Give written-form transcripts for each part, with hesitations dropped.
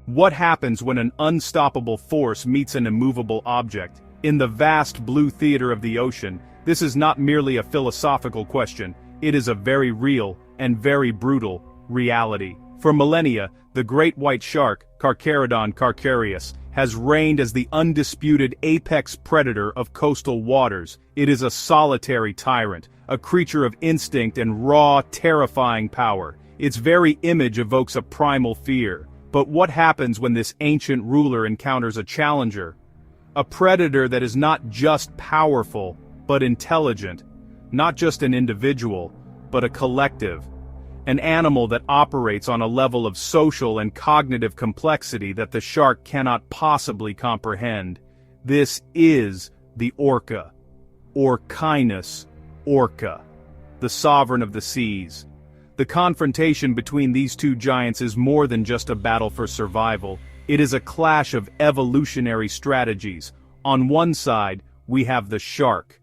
What happens when an unstoppable force meets an immovable object? In the vast blue theater of the ocean, this is not merely a philosophical question, it is a very real, and very brutal, reality. For millennia, the great white shark, Carcharodon carcharias, has reigned as the undisputed apex predator of coastal waters. It is a solitary tyrant, a creature of instinct and raw, terrifying power. Its very image evokes a primal fear. But what happens when this ancient ruler encounters a challenger? A predator that is not just powerful, but intelligent. Not just an individual, but a collective. An animal that operates on a level of social and cognitive complexity that the shark cannot possibly comprehend. This is the orca. Orcinus orca. The sovereign of the seas. The confrontation between these two giants is more than just a battle for survival. It is a clash of evolutionary strategies. On one side, we have the shark.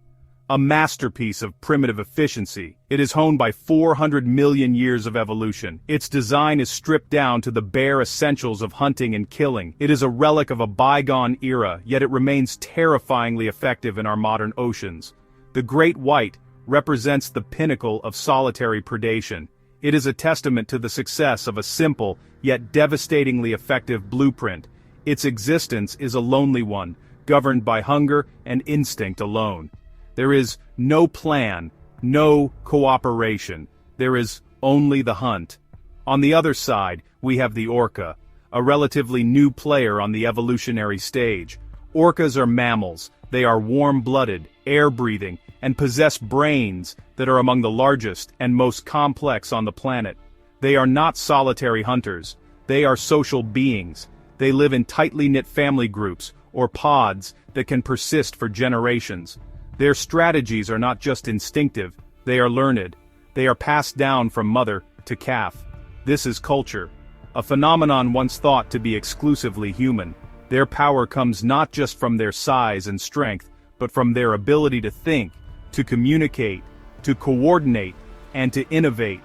A masterpiece of primitive efficiency. It is honed by 400 million years of evolution. Its design is stripped down to the bare essentials of hunting and killing. It is a relic of a bygone era, yet it remains terrifyingly effective in our modern oceans. The great white represents the pinnacle of solitary predation. It is a testament to the success of a simple, yet devastatingly effective blueprint. Its existence is a lonely one, governed by hunger and instinct alone. There is no plan, no cooperation. There is only the hunt. On the other side, we have the orca, a relatively new player on the evolutionary stage. Orcas are mammals. They are warm-blooded, air-breathing, and possess brains that are among the largest and most complex on the planet. They are not solitary hunters. They are social beings. They live in tightly knit family groups, or pods, that can persist for generations. Their strategies are not just instinctive, they are learned. They are passed down from mother to calf. This is culture, a phenomenon once thought to be exclusively human. Their power comes not just from their size and strength, but from their ability to think, to communicate, to coordinate, and to innovate.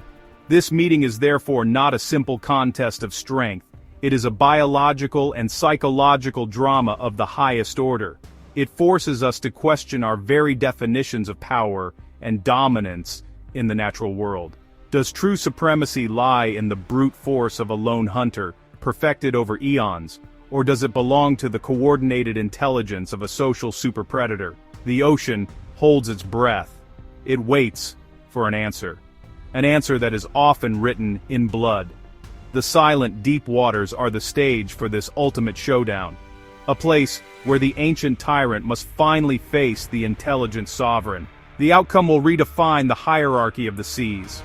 This meeting is therefore not a simple contest of strength. It is a biological and psychological drama of the highest order. It forces us to question our very definitions of power and dominance in the natural world. Does true supremacy lie in the brute force of a lone hunter, perfected over eons, or does it belong to the coordinated intelligence of a social superpredator? The ocean holds its breath. It waits for an answer that is often written in blood. The silent deep waters are the stage for this ultimate showdown. A place where the ancient tyrant must finally face the intelligent sovereign. The outcome will redefine the hierarchy of the seas.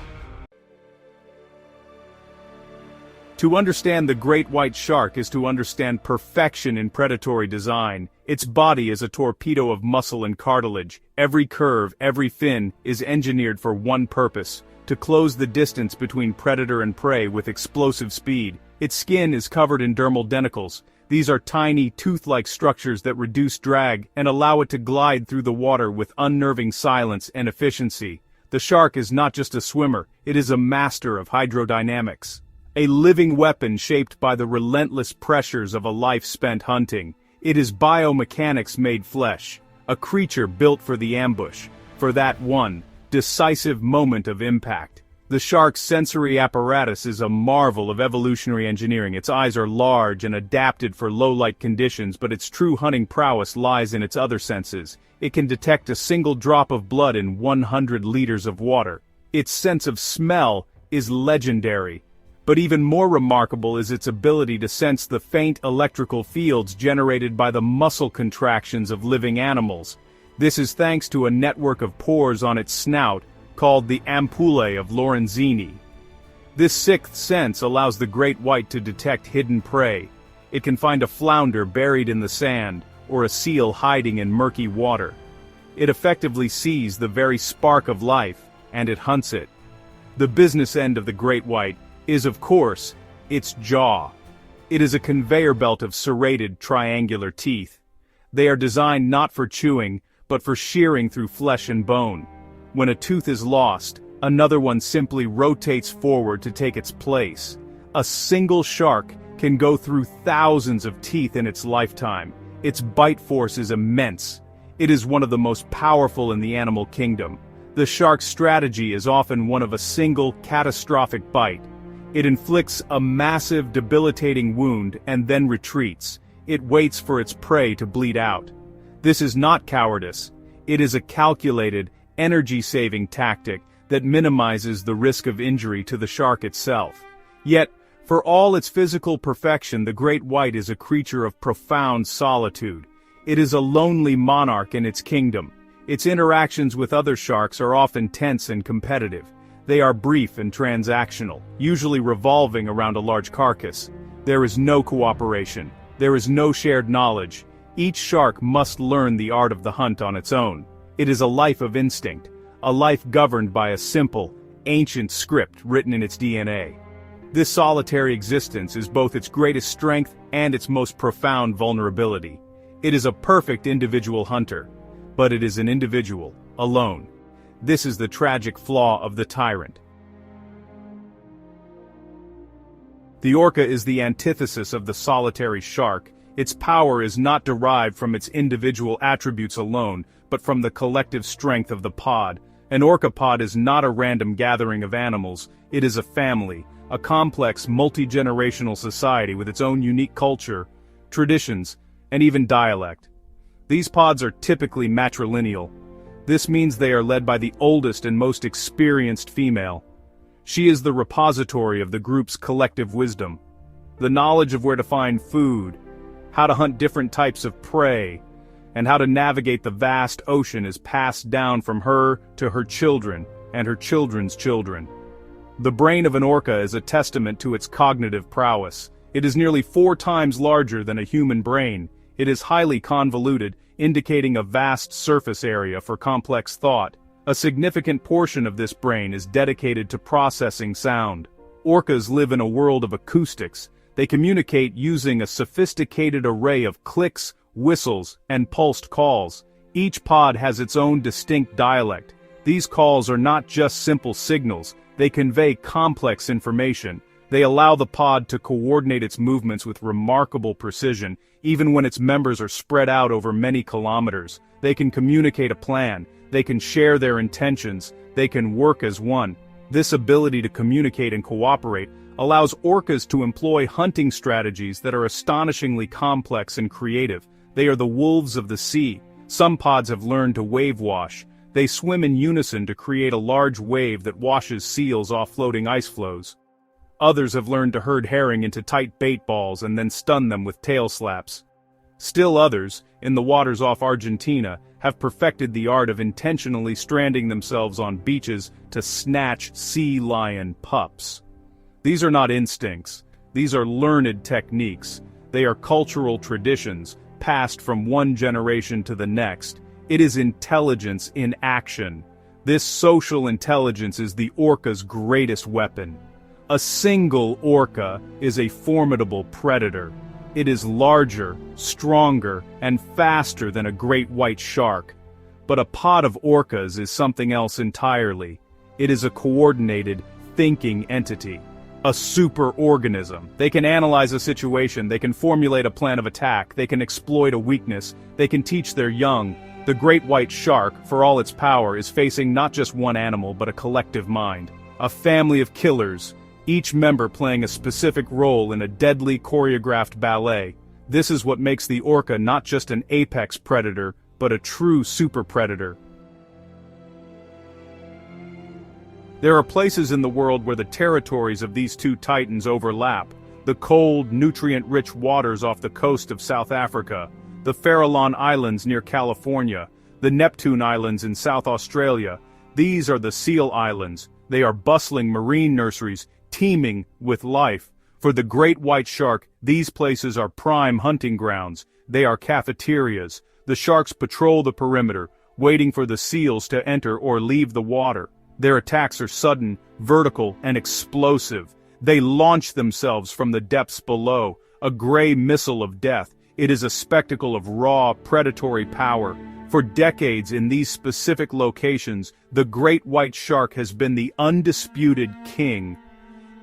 To understand the great white shark is to understand perfection in predatory design. Its body is a torpedo of muscle and cartilage. Every curve, every fin, is engineered for one purpose: to close the distance between predator and prey with explosive speed. Its skin is covered in dermal denticles. These are tiny, tooth-like structures that reduce drag and allow it to glide through the water with unnerving silence and efficiency. The shark is not just a swimmer, it is a master of hydrodynamics. A living weapon shaped by the relentless pressures of a life spent hunting. It is biomechanics made flesh, a creature built for the ambush, for that one, decisive moment of impact. The shark's sensory apparatus is a marvel of evolutionary engineering. Its eyes are large and adapted for low-light conditions, but its true hunting prowess lies in its other senses. It can detect a single drop of blood in 100 liters of water. Its sense of smell is legendary. But even more remarkable is its ability to sense the faint electrical fields generated by the muscle contractions of living animals. This is thanks to a network of pores on its snout, called the ampullae of Lorenzini. This sixth sense allows the great white to detect hidden prey. It can find a flounder buried in the sand, or a seal hiding in murky water. It effectively sees the very spark of life, and it hunts it. The business end of the great white is, of course, its jaw. It is a conveyor belt of serrated, triangular teeth. They are designed not for chewing, but for shearing through flesh and bone. When a tooth is lost, another one simply rotates forward to take its place. A single shark can go through thousands of teeth in its lifetime. Its bite force is immense. It is one of the most powerful in the animal kingdom. The shark's strategy is often one of a single, catastrophic bite. It inflicts a massive, debilitating wound and then retreats. It waits for its prey to bleed out. This is not cowardice. It is a calculated, energy-saving tactic that minimizes the risk of injury to the shark itself. Yet, for all its physical perfection, the great white is a creature of profound solitude. It is a lonely monarch in its kingdom. Its interactions with other sharks are often tense and competitive. They are brief and transactional, usually revolving around a large carcass. There is no cooperation. There is no shared knowledge. Each shark must learn the art of the hunt on its own. It is a life of instinct, a life governed by a simple, ancient script written in its DNA. This solitary existence is both its greatest strength and its most profound vulnerability. It is a perfect individual hunter, but it is an individual, alone. This is the tragic flaw of the tyrant. The orca is the antithesis of the solitary shark. Its power is not derived from its individual attributes alone, but from the collective strength of the pod. An orca pod is not a random gathering of animals. It is a family, a complex, multi-generational society with its own unique culture, traditions, and even dialect. These pods are typically matrilineal. This means they are led by the oldest and most experienced female. She is the repository of the group's collective wisdom. The knowledge of where to find food, how to hunt different types of prey, and how to navigate the vast ocean is passed down from her to her children and her children's children. The brain of an orca is a testament to its cognitive prowess. It is nearly 4 times larger than a human brain. It is highly convoluted, indicating a vast surface area for complex thought. A significant portion of this brain is dedicated to processing sound. Orcas live in a world of acoustics. They communicate using a sophisticated array of clicks, whistles, and pulsed calls. Each pod has its own distinct dialect. These calls are not just simple signals. They convey complex information. They allow the pod to coordinate its movements with remarkable precision, even when its members are spread out over many kilometers. They can communicate a plan. They can share their intentions. They can work as one. This ability to communicate and cooperate allows orcas to employ hunting strategies that are astonishingly complex and creative. They are the wolves of the sea. Some pods have learned to wave wash. They swim in unison to create a large wave that washes seals off floating ice floes. Others have learned to herd herring into tight bait balls and then stun them with tail slaps. Still others, in the waters off Argentina, have perfected the art of intentionally stranding themselves on beaches to snatch sea lion pups. These are not instincts. These are learned techniques. They are cultural traditions, passed from one generation to the next. It is intelligence in action. This social intelligence is the orca's greatest weapon. A single orca is a formidable predator. It is larger, stronger, and faster than a great white shark. But a pod of orcas is something else entirely. It is a coordinated, thinking entity. A superorganism. They can analyze a situation, they can formulate a plan of attack, they can exploit a weakness, they can teach their young. The great white shark, for all its power, is facing not just one animal but a collective mind. A family of killers, each member playing a specific role in a deadly choreographed ballet. This is what makes the orca not just an apex predator, but a true super predator. There are places in the world where the territories of these two titans overlap. The cold, nutrient-rich waters off the coast of South Africa, the Farallon Islands near California, the Neptune Islands in South Australia. These are the Seal Islands. They are bustling marine nurseries, teeming with life. For the great white shark, these places are prime hunting grounds. They are cafeterias. The sharks patrol the perimeter, waiting for the seals to enter or leave the water. Their attacks are sudden, vertical, and explosive. They launch themselves from the depths below, a gray missile of death. It is a spectacle of raw, predatory power. For decades in these specific locations, the great white shark has been the undisputed king.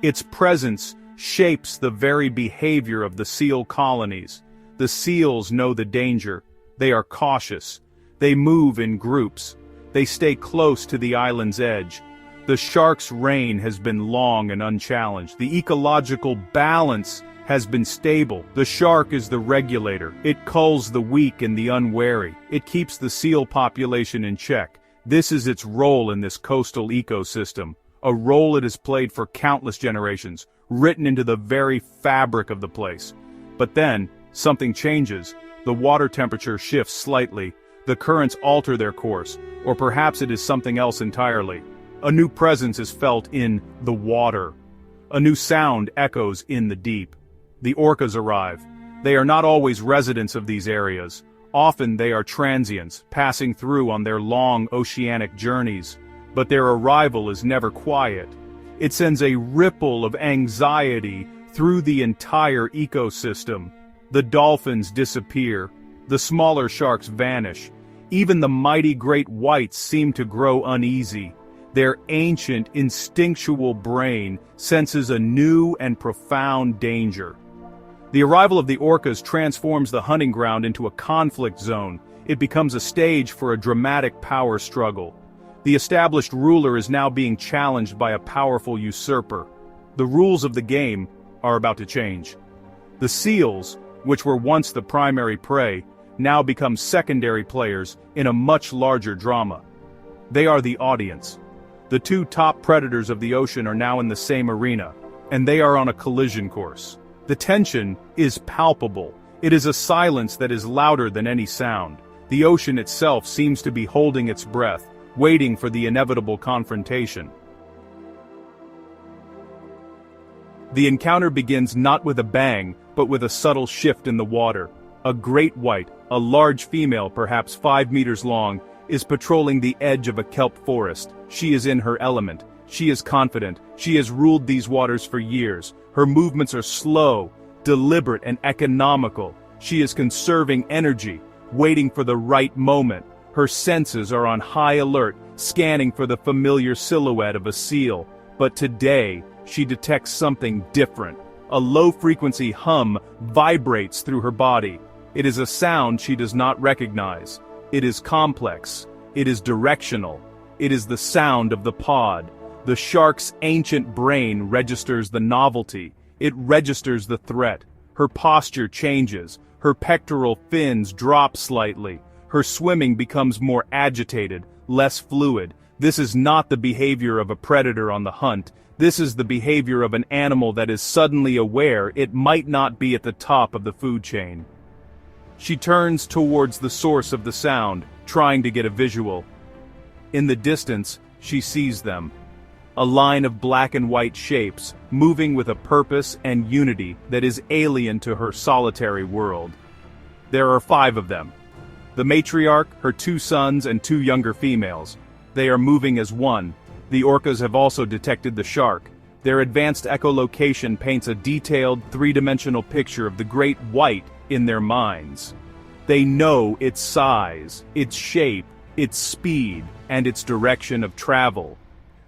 Its presence, shapes the very behavior of the seal colonies. The seals know the danger. They are cautious. They move in groups. They stay close to the island's edge. The shark's reign has been long and unchallenged. The ecological balance has been stable. The shark is the regulator. It culls the weak and the unwary. It keeps the seal population in check. This is its role in this coastal ecosystem, a role it has played for countless generations, written into the very fabric of the place. But then, something changes. The water temperature shifts slightly. The currents alter their course, or perhaps it is something else entirely. A new presence is felt in the water. A new sound echoes in the deep. The orcas arrive. They are not always residents of these areas. Often they are transients, passing through on their long oceanic journeys. But their arrival is never quiet. It sends a ripple of anxiety through the entire ecosystem. The dolphins disappear. The smaller sharks vanish. Even the mighty great whites seem to grow uneasy. Their ancient, instinctual brain senses a new and profound danger. The arrival of the orcas transforms the hunting ground into a conflict zone. It becomes a stage for a dramatic power struggle. The established ruler is now being challenged by a powerful usurper. The rules of the game are about to change. The seals, which were once the primary prey, now become secondary players in a much larger drama. They are the audience. The two top predators of the ocean are now in the same arena, and they are on a collision course. The tension is palpable. It is a silence that is louder than any sound. The ocean itself seems to be holding its breath, waiting for the inevitable confrontation. The encounter begins not with a bang, but with a subtle shift in the water. A great white, a large female perhaps 5 meters long, is patrolling the edge of a kelp forest. She is in her element. She is confident. She has ruled these waters for years. Her movements are slow, deliberate, and economical. She is conserving energy, waiting for the right moment. Her senses are on high alert, scanning for the familiar silhouette of a seal. But today, she detects something different. A low-frequency hum vibrates through her body. It is a sound she does not recognize. It is complex. It is directional. It is the sound of the pod. The shark's ancient brain registers the novelty. It registers the threat. Her posture changes. Her pectoral fins drop slightly. Her swimming becomes more agitated, less fluid. This is not the behavior of a predator on the hunt. This is the behavior of an animal that is suddenly aware it might not be at the top of the food chain. She turns towards the source of the sound, trying to get a visual. In the distance, she sees them. A line of black and white shapes, moving with a purpose and unity that is alien to her solitary world. There are 5 of them. The matriarch, her 2 sons, and 2 younger females. They are moving as one. The orcas have also detected the shark. Their advanced echolocation paints a detailed, 3-dimensional picture of the great white in their minds. They know its size, its shape, its speed, and its direction of travel.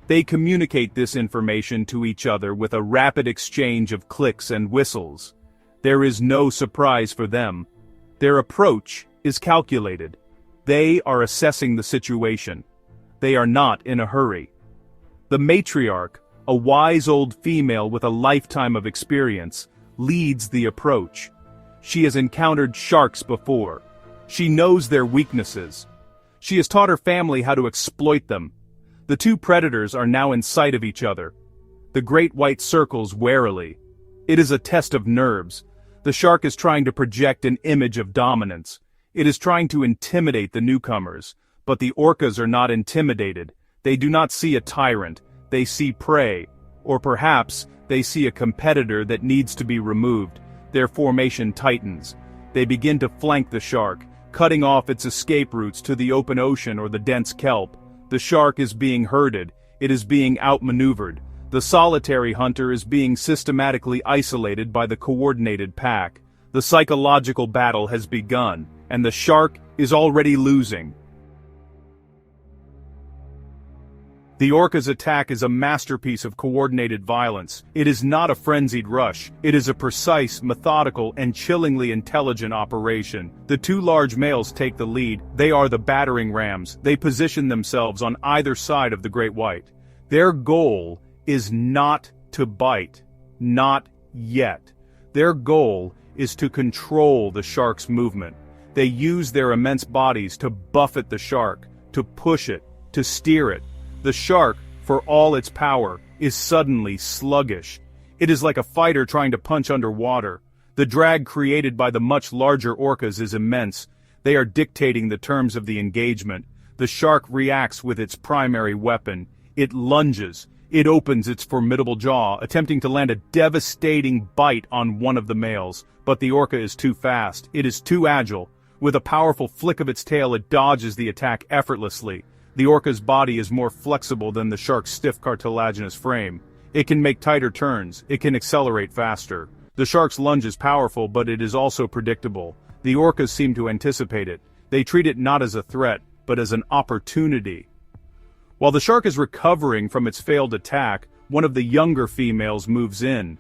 They communicate this information to each other with a rapid exchange of clicks and whistles. There is no surprise for them. Their approach is calculated. They are assessing the situation. They are not in a hurry. The matriarch, a wise old female with a lifetime of experience, leads the approach. She has encountered sharks before. She knows their weaknesses. She has taught her family how to exploit them. The 2 predators are now in sight of each other. The great white circles warily. It is a test of nerves. The shark is trying to project an image of dominance. It is trying to intimidate the newcomers, but the orcas are not intimidated. They do not see a tyrant. They see prey. Or perhaps, they see a competitor that needs to be removed. Their formation tightens. They begin to flank the shark, cutting off its escape routes to the open ocean or the dense kelp. The shark is being herded. It is being outmaneuvered. The solitary hunter is being systematically isolated by the coordinated pack. The psychological battle has begun, and the shark is already losing. The orca's attack is a masterpiece of coordinated violence. It is not a frenzied rush. It is a precise, methodical, and chillingly intelligent operation. The two large males take the lead. They are the battering rams. They position themselves on either side of the great white. Their goal is not to bite. Not yet. Their goal is to control the shark's movement. They use their immense bodies to buffet the shark, to push it, to steer it. The shark, for all its power, is suddenly sluggish. It is like a fighter trying to punch underwater. The drag created by the much larger orcas is immense. They are dictating the terms of the engagement. The shark reacts with its primary weapon. It lunges. It opens its formidable jaw, attempting to land a devastating bite on one of the males. But the orca is too fast. It is too agile. With a powerful flick of its tail, it dodges the attack effortlessly. The orca's body is more flexible than the shark's stiff cartilaginous frame. It can make tighter turns. It can accelerate faster. The shark's lunge is powerful, but it is also predictable. The orcas seem to anticipate it. They treat it not as a threat, but as an opportunity. While the shark is recovering from its failed attack, one of the younger females moves in.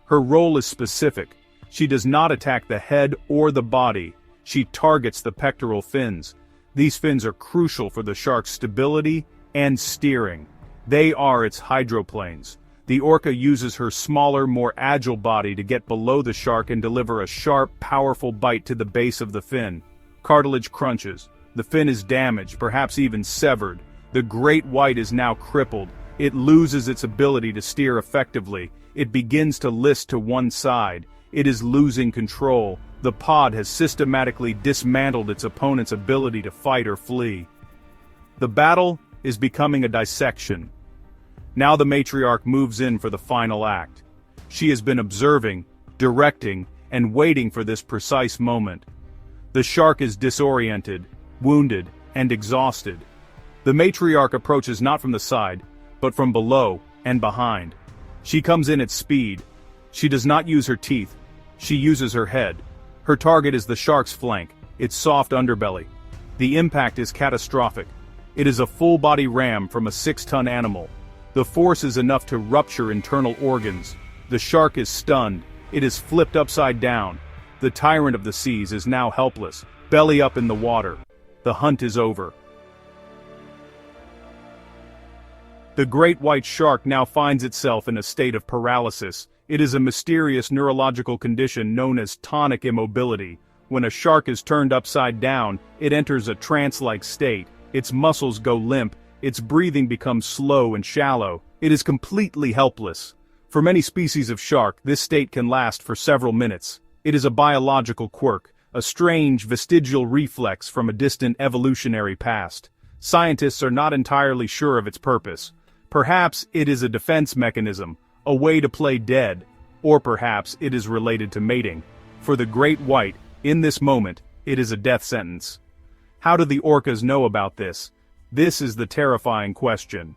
Her role is specific. She does not attack the head or the body. She targets the pectoral fins. These fins are crucial for the shark's stability and steering. They are its hydroplanes. The orca uses her smaller, more agile body to get below the shark and deliver a sharp, powerful bite to the base of the fin. Cartilage crunches. The fin is damaged, perhaps even severed. The great white is now crippled. It loses its ability to steer effectively. It begins to list to one side. It is losing control. The pod has systematically dismantled its opponent's ability to fight or flee. The battle is becoming a dissection. Now the matriarch moves in for the final act. She has been observing, directing, and waiting for this precise moment. The shark is disoriented, wounded, and exhausted. The matriarch approaches not from the side, but from below and behind. She comes in at speed. She does not use her teeth. She uses her head. Her target is the shark's flank, its soft underbelly. The impact is catastrophic. It is a full-body ram from a 6-ton animal. The force is enough to rupture internal organs. The shark is stunned. It is flipped upside down. The tyrant of the seas is now helpless, belly up in the water. The hunt is over. The great white shark now finds itself in a state of paralysis. It is a mysterious neurological condition known as tonic immobility. When a shark is turned upside down, it enters a trance-like state. Its muscles go limp. Its breathing becomes slow and shallow. It is completely helpless. For many species of shark, this state can last for several minutes. It is a biological quirk, a strange vestigial reflex from a distant evolutionary past. Scientists are not entirely sure of its purpose. Perhaps it is a defense mechanism, a way to play dead, or perhaps it is related to mating. For the great white, in this moment, it is a death sentence. How do the orcas know about this? This is the terrifying question.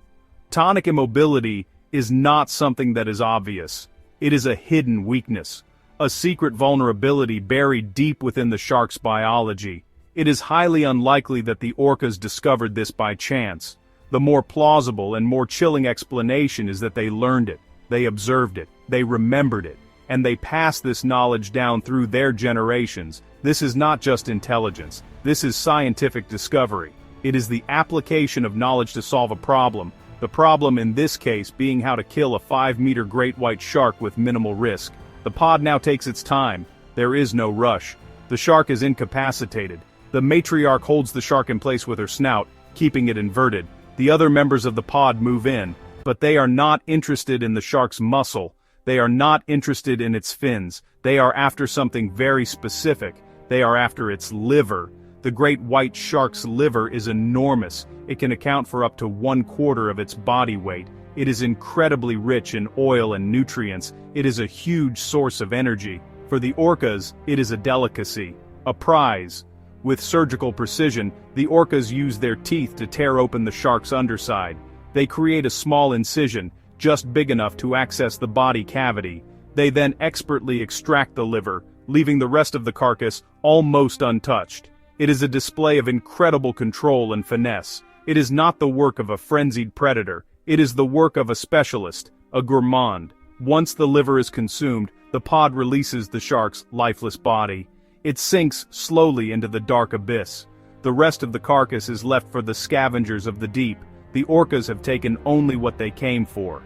Tonic immobility is not something that is obvious. It is a hidden weakness, a secret vulnerability buried deep within the shark's biology. It is highly unlikely that the orcas discovered this by chance. The more plausible and more chilling explanation is that they learned it. They observed it, they remembered it, and they passed this knowledge down through their generations. This is not just intelligence, this is scientific discovery. It is the application of knowledge to solve a problem, the problem in this case being how to kill a 5-meter great white shark with minimal risk. The pod now takes its time. There is no rush. The shark is incapacitated. The matriarch holds the shark in place with her snout, keeping it inverted. The other members of the pod move in. But they are not interested in the shark's muscle. They are not interested in its fins. They are after something very specific. They are after its liver. The great white shark's liver is enormous. It can account for up to 1/4 of its body weight. It is incredibly rich in oil and nutrients. It is a huge source of energy. For the orcas, it is a delicacy, a prize. With surgical precision, the orcas use their teeth to tear open the shark's underside. They create a small incision, just big enough to access the body cavity. They then expertly extract the liver, leaving the rest of the carcass almost untouched. It is a display of incredible control and finesse. It is not the work of a frenzied predator. It is the work of a specialist, a gourmand. Once the liver is consumed, the pod releases the shark's lifeless body. It sinks slowly into the dark abyss. The rest of the carcass is left for the scavengers of the deep. The orcas have taken only what they came for.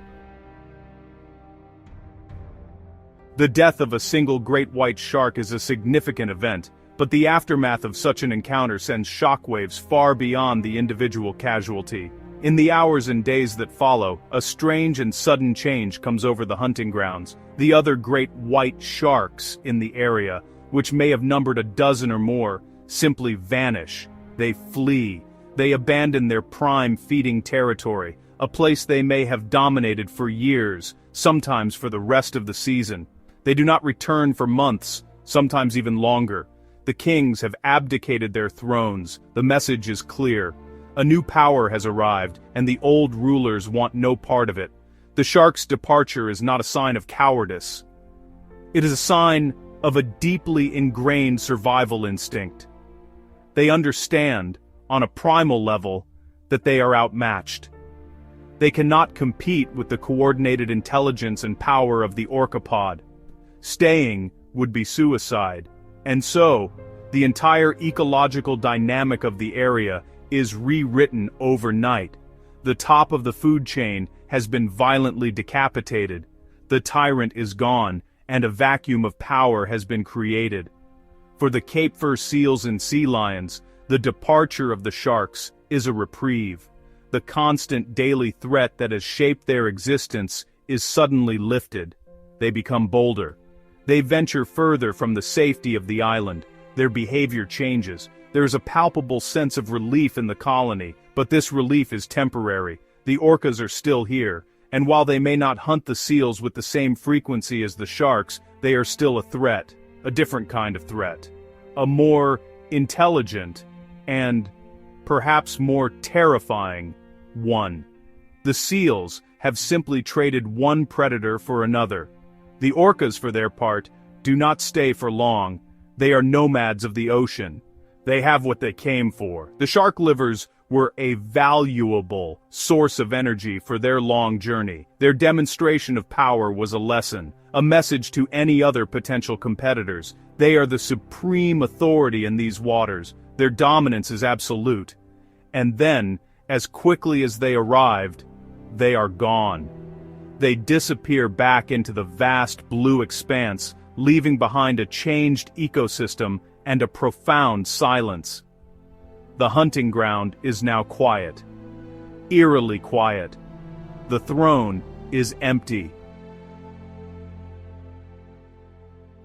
The death of a single great white shark is a significant event, but the aftermath of such an encounter sends shockwaves far beyond the individual casualty. In the hours and days that follow, a strange and sudden change comes over the hunting grounds. The other great white sharks in the area, which may have numbered a dozen or more, simply vanish. They flee. They abandon their prime feeding territory, a place they may have dominated for years, sometimes for the rest of the season. They do not return for months, sometimes even longer. The kings have abdicated their thrones. The message is clear. A new power has arrived, and the old rulers want no part of it. The shark's departure is not a sign of cowardice. It is a sign of a deeply ingrained survival instinct. They understand, on a primal level, that they are outmatched. They cannot compete with the coordinated intelligence and power of the orcapod. Staying would be suicide, and so, the entire ecological dynamic of the area is rewritten overnight. The top of the food chain has been violently decapitated. The tyrant is gone, and a vacuum of power has been created. For the Cape Fur seals and sea lions, the departure of the sharks is a reprieve. The constant daily threat that has shaped their existence is suddenly lifted. They become bolder. They venture further from the safety of the island. Their behavior changes. There is a palpable sense of relief in the colony, but this relief is temporary. The orcas are still here, and while they may not hunt the seals with the same frequency as the sharks, they are still a threat, a different kind of threat. A more intelligent and perhaps more terrifying one. The seals have simply traded one predator for another. The orcas, for their part, do not stay for long. They are nomads of the ocean. They have what they came for. The shark livers were a valuable source of energy for their long journey. Their demonstration of power was a lesson, a message to any other potential competitors. They are the supreme authority in these waters. Their dominance is absolute. And then, as quickly as they arrived, they are gone. They disappear back into the vast blue expanse, leaving behind a changed ecosystem and a profound silence. The hunting ground is now quiet. Eerily quiet. The throne is empty.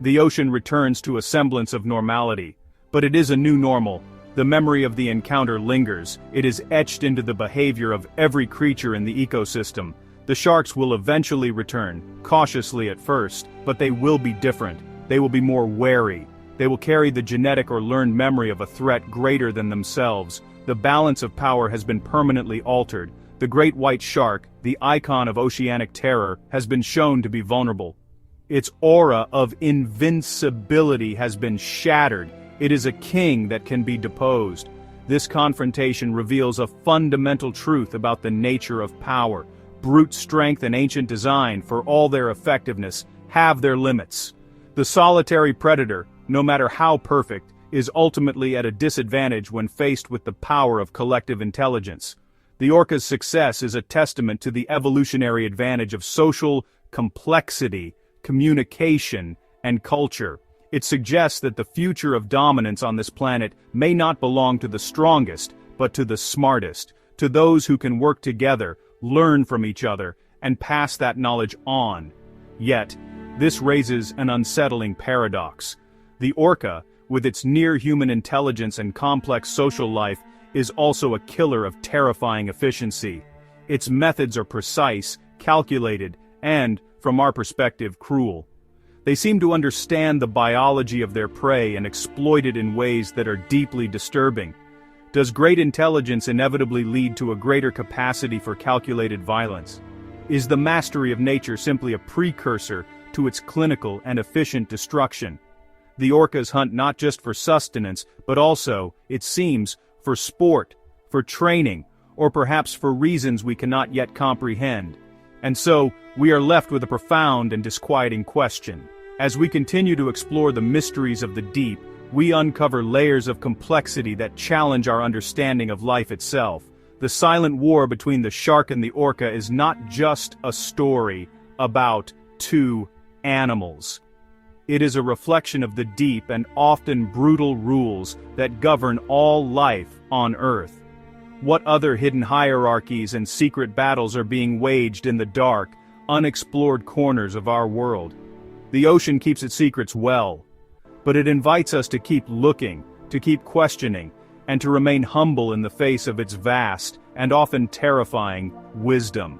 The ocean returns to a semblance of normality, but it is a new normal. The memory of the encounter lingers. It is etched into the behavior of every creature in the ecosystem. The sharks will eventually return, cautiously at first, but they will be different. They will be more wary. They will carry the genetic or learned memory of a threat greater than themselves. The balance of power has been permanently altered. The great white shark, the icon of oceanic terror, has been shown to be vulnerable. Its aura of invincibility has been shattered. It is a king that can be deposed. This confrontation reveals a fundamental truth about the nature of power. Brute strength and ancient design, for all their effectiveness, have their limits. The solitary predator, no matter how perfect, is ultimately at a disadvantage when faced with the power of collective intelligence. The orca's success is a testament to the evolutionary advantage of social complexity, communication, and culture. It suggests that the future of dominance on this planet may not belong to the strongest, but to the smartest, to those who can work together, learn from each other, and pass that knowledge on. Yet, this raises an unsettling paradox. The orca, with its near-human intelligence and complex social life, is also a killer of terrifying efficiency. Its methods are precise, calculated, and, from our perspective, cruel. They seem to understand the biology of their prey and exploit it in ways that are deeply disturbing. Does great intelligence inevitably lead to a greater capacity for calculated violence? Is the mastery of nature simply a precursor to its clinical and efficient destruction? The orcas hunt not just for sustenance, but also, it seems, for sport, for training, or perhaps for reasons we cannot yet comprehend. And so, we are left with a profound and disquieting question. As we continue to explore the mysteries of the deep, we uncover layers of complexity that challenge our understanding of life itself. The silent war between the shark and the orca is not just a story about two animals. It is a reflection of the deep and often brutal rules that govern all life on Earth. What other hidden hierarchies and secret battles are being waged in the dark, unexplored corners of our world? The ocean keeps its secrets well, but it invites us to keep looking, to keep questioning, and to remain humble in the face of its vast and often terrifying wisdom.